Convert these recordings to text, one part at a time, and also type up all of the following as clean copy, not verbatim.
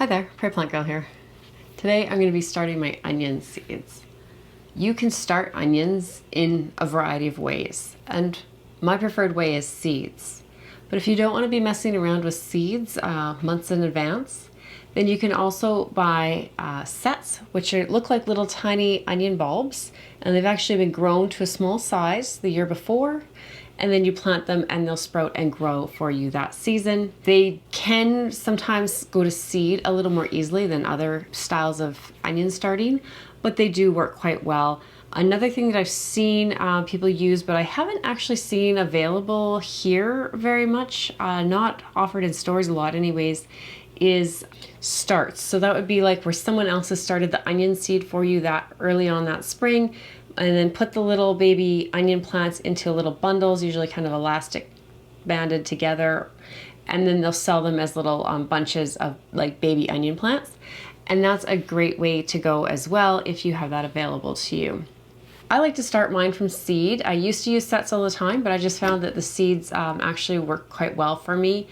Hi there, Prairie Plant Girl here. Today I'm going to be starting my onion seeds. You can start onions in a variety of ways, and my preferred way is seeds. But if you don't want to be messing around with seeds months in advance, then you can also buy sets, which look like little tiny onion bulbs, and they've actually been grown to a small size the year before, and then you plant them and they'll sprout and grow for you that season. They can sometimes go to seed a little more easily than other styles of onion starting, but they do work quite well. Another thing that I've seen people use, but I haven't actually seen available here very much, not offered in stores a lot anyways, is starts. So that would be like where someone else has started the onion seed for you that early on that spring, and then put the little baby onion plants into little bundles, usually kind of elastic banded together, and then they'll sell them as little bunches of like baby onion plants. And that's a great way to go as well if you have that available to you. I like to start mine from seed. I used to use sets all the time, but I just found that the seeds actually work quite well for me.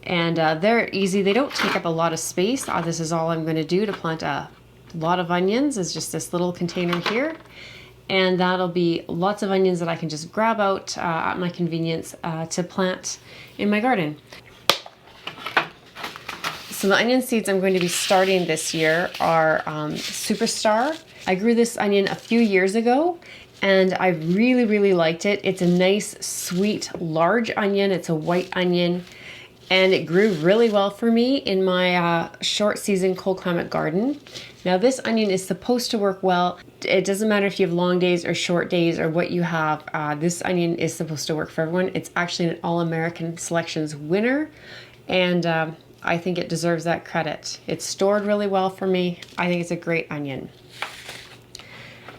And they're easy. They don't take up a lot of space. This is all I'm going to do to plant a lot of onions, is just this little container here. And that'll be lots of onions that I can just grab out at my convenience to plant in my garden. So the onion seeds I'm going to be starting this year are Superstar. I grew this onion a few years ago and I really liked it. It's a nice, sweet, large onion. It's a white onion. And it grew really well for me in my short season cold climate garden. Now this onion is supposed to work well. It doesn't matter if you have long days or short days or what you have. This onion is supposed to work for everyone. It's actually an All-American Selections winner, and I think it deserves that credit. It's stored really well for me. I think it's a great onion.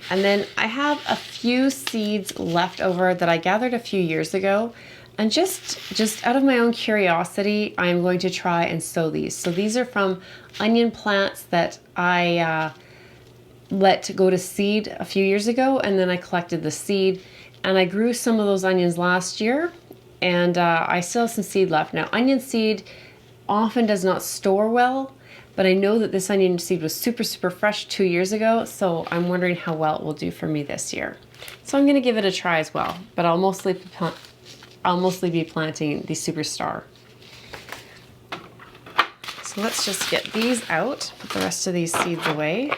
And then I have a few seeds left over that I gathered a few years ago. And just out of my own curiosity, I'm going to try and sow these. So these are from onion plants that I let go to seed a few years ago, and then I collected the seed. And I grew some of those onions last year, and I still have some seed left. Now, onion seed often does not store well, but I know that this onion seed was super fresh 2 years ago, so I'm wondering how well it will do for me this year. So I'm going to give it a try as well, but I'll mostly be planting the Superstar. So let's just get these out, put the rest of these seeds away.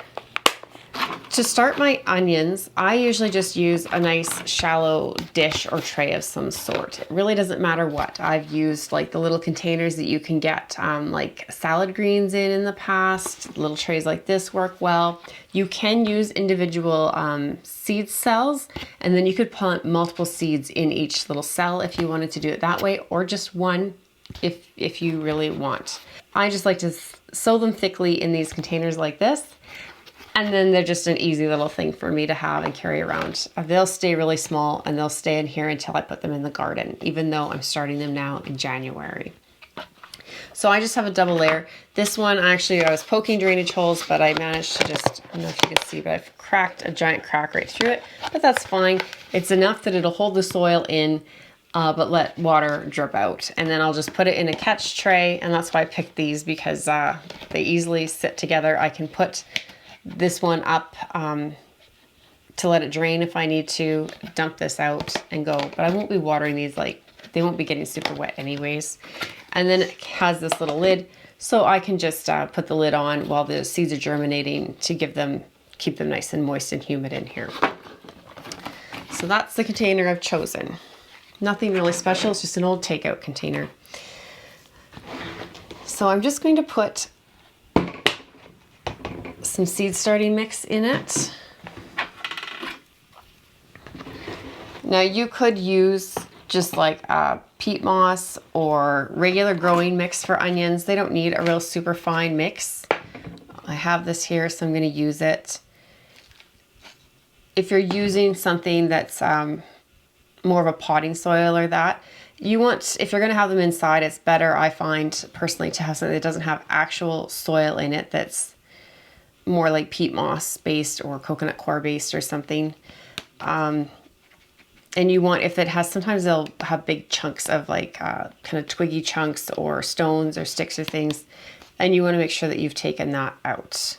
To start my onions, I usually just use a nice shallow dish or tray of some sort. It really doesn't matter what. I've used like the little containers that you can get like salad greens in the past. Little trays like this work well. You can use individual seed cells, and then you could plant multiple seeds in each little cell if you wanted to do it that way, or just one if you really want. I just like to sow them thickly in these containers like this. And then they're just an easy little thing for me to have and carry around. They'll stay really small and they'll stay in here until I put them in the garden, even though I'm starting them now in January. So I just have a double layer. This one, I was poking drainage holes, but I managed to just, I don't know if you can see, but I've cracked a giant crack right through it, but that's fine. It's enough that it'll hold the soil in, but let water drip out. And then I'll just put it in a catch tray, and that's why I picked these, because they easily sit together. I can put this one up to let it drain if I need to, dump this out and go. But I won't be watering these, like they won't be getting super wet anyways. And then it has this little lid, so I can just put the lid on while the seeds are germinating to keep them nice and moist and humid in here. So that's the container I've chosen. Nothing really special, it's just an old takeout container. So I'm just going to put some seed starting mix in it. Now you could use just like a peat moss or regular growing mix for onions. They don't need a real super fine mix. I have this here, so I'm going to use it. If you're using something that's more of a potting soil or that, if you're going to have them inside, it's better, I find personally, to have something that doesn't have actual soil in it, that's more like peat moss based or coconut coir based or something. And you want, if it has, sometimes they'll have big chunks of like kind of twiggy chunks or stones or sticks or things. and you want to make sure that you've taken that out.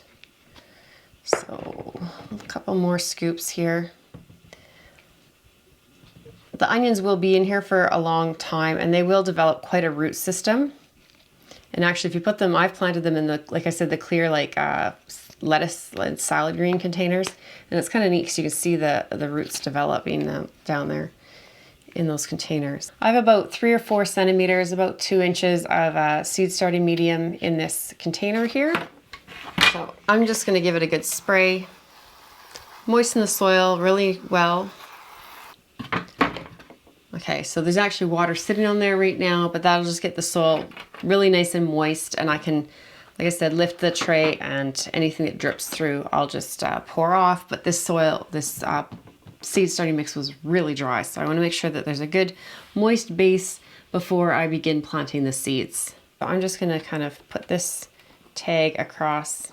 So a couple more scoops here. The onions will be in here for a long time and they will develop quite a root system. And actually, if you put them, I've planted them in the, like I said, the clear lettuce and salad green containers. And it's kind of neat because you can see the roots developing down there in those containers. I have about 3 or 4 centimeters, about 2 inches of seed starting medium in this container here. So I'm just going to give it a good spray, moisten the soil really well. Okay, so there's actually water sitting on there right now, but that'll just get the soil really nice and moist, and I can, like I said, lift the tray and anything that drips through, I'll just pour off. But this soil, this seed starting mix was really dry, so I want to make sure that there's a good moist base before I begin planting the seeds. So I'm just going to kind of put this tag across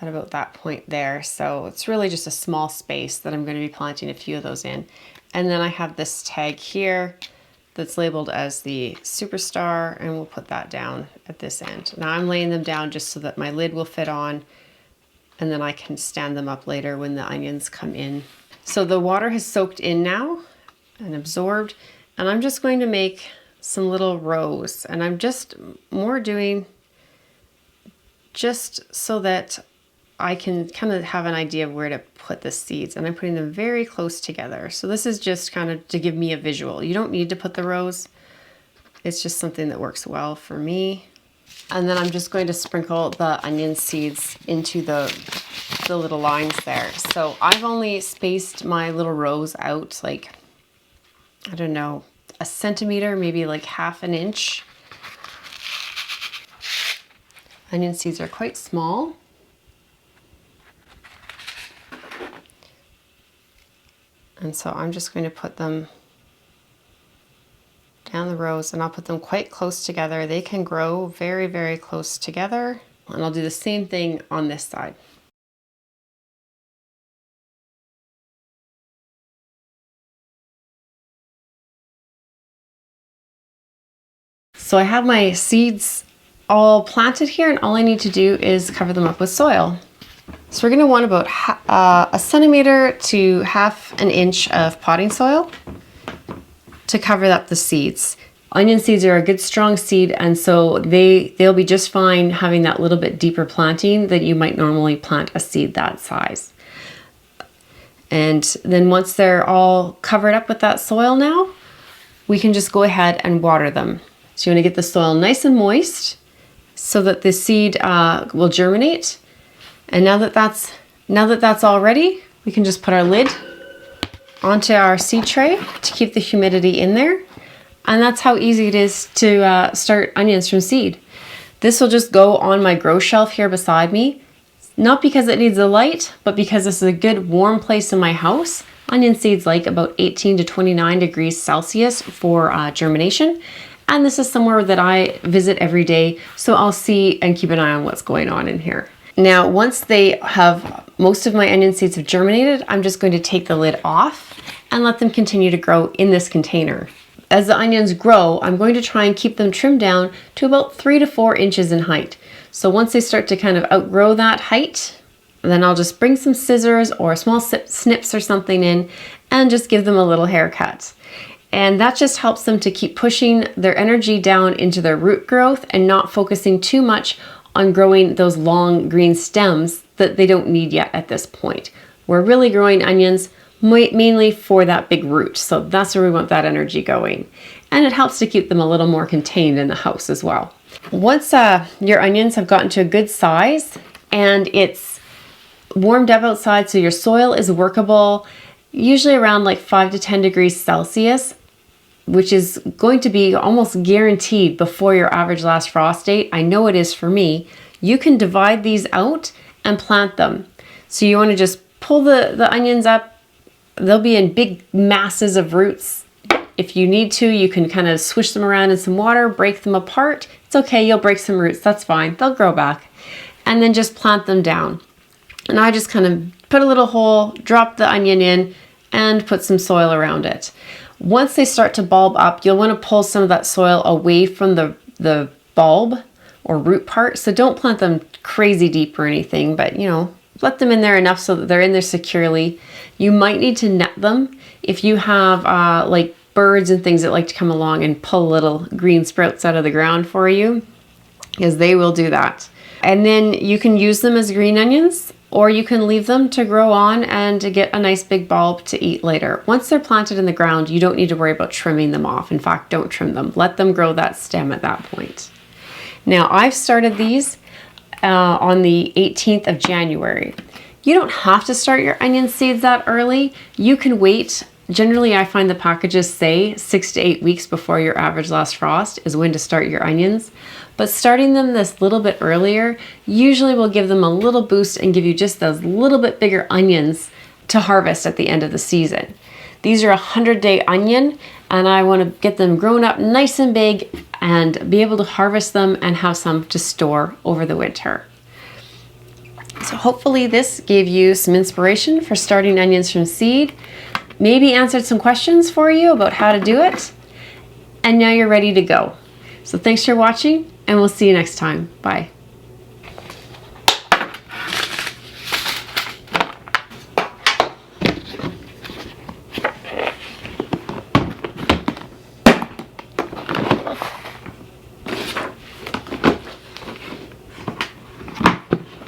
at about that point there. So it's really just a small space that I'm going to be planting a few of those in. And then I have this tag here that's labeled as the Superstar, and we'll put that down at this end. Now I'm laying them down just so that my lid will fit on, and then I can stand them up later when the onions come in. So the water has soaked in now and absorbed, and I'm just going to make some little rows, and I'm just more doing just so that I can kind of have an idea of where to put the seeds, and I'm putting them very close together. So this is just kind of to give me a visual. You don't need to put the rows. It's just something that works well for me. And then I'm just going to sprinkle the onion seeds into the little lines there. So I've only spaced my little rows out like, I don't know, a centimeter, maybe like ½ an inch. Onion seeds are quite small. And so I'm just going to put them down the rows, and I'll put them quite close together. They can grow very, very close together. And I'll do the same thing on this side. So I have my seeds all planted here, and all I need to do is cover them up with soil. So we're going to want about a centimeter to ½ an inch of potting soil to cover up the seeds. Onion seeds are a good strong seed, and so they'll be just fine having that little bit deeper planting that you might normally plant a seed that size. And then once they're all covered up with that soil now, we can just go ahead and water them. So you want to get the soil nice and moist so that the seed will germinate. And now that that's all ready, we can just put our lid onto our seed tray to keep the humidity in there. And that's how easy it is to start onions from seed. This will just go on my grow shelf here beside me, not because it needs a light, but because this is a good warm place in my house. Onion seeds like about 18 to 29 degrees Celsius for germination. And this is somewhere that I visit every day, so I'll see and keep an eye on what's going on in here. Now, once most of my onion seeds have germinated, I'm just going to take the lid off and let them continue to grow in this container. As the onions grow, I'm going to try and keep them trimmed down to about 3 to 4 inches in height. So once they start to kind of outgrow that height, then I'll just bring some scissors or small snips or something in and just give them a little haircut. And that just helps them to keep pushing their energy down into their root growth and not focusing too much on growing those long green stems that they don't need yet at this point. We're really growing onions mainly for that big root. So that's where we want that energy going. And it helps to keep them a little more contained in the house as well. Once your onions have gotten to a good size and it's warmed up outside so your soil is workable, usually around like 5 to 10 degrees Celsius, which is going to be almost guaranteed before your average last frost date. I know it is for me. You can divide these out and plant them. So you want to just pull the onions up. They'll be in big masses of roots. If you need to, you can kind of swish them around in some water, break them apart. It's okay, you'll break some roots, that's fine. They'll grow back. And then just plant them down. And I just kind of put a little hole, drop the onion in, and put some soil around it. Once they start to bulb up, you'll want to pull some of that soil away from the bulb or root part. So don't plant them crazy deep or anything, but you know, let them in there enough so that they're in there securely. You might need to net them if you have like birds and things that like to come along and pull little green sprouts out of the ground for you, because they will do that. And then you can use them as green onions, or you can leave them to grow on and to get a nice big bulb to eat later. Once they're planted in the ground, you don't need to worry about trimming them off. In fact, don't trim them. Let them grow that stem at that point. Now, I've started these on the 18th of January. You don't have to start your onion seeds that early. You can wait. Generally, I find the packages say 6 to 8 weeks before your average last frost is when to start your onions. But starting them this little bit earlier usually will give them a little boost and give you just those little bit bigger onions to harvest at the end of the season. These are a 100-day onion, and I want to get them grown up nice and big and be able to harvest them and have some to store over the winter. So hopefully this gave you some inspiration for starting onions from seed, maybe answered some questions for you about how to do it, and now you're ready to go. So thanks for watching, and we'll see you next time. Bye.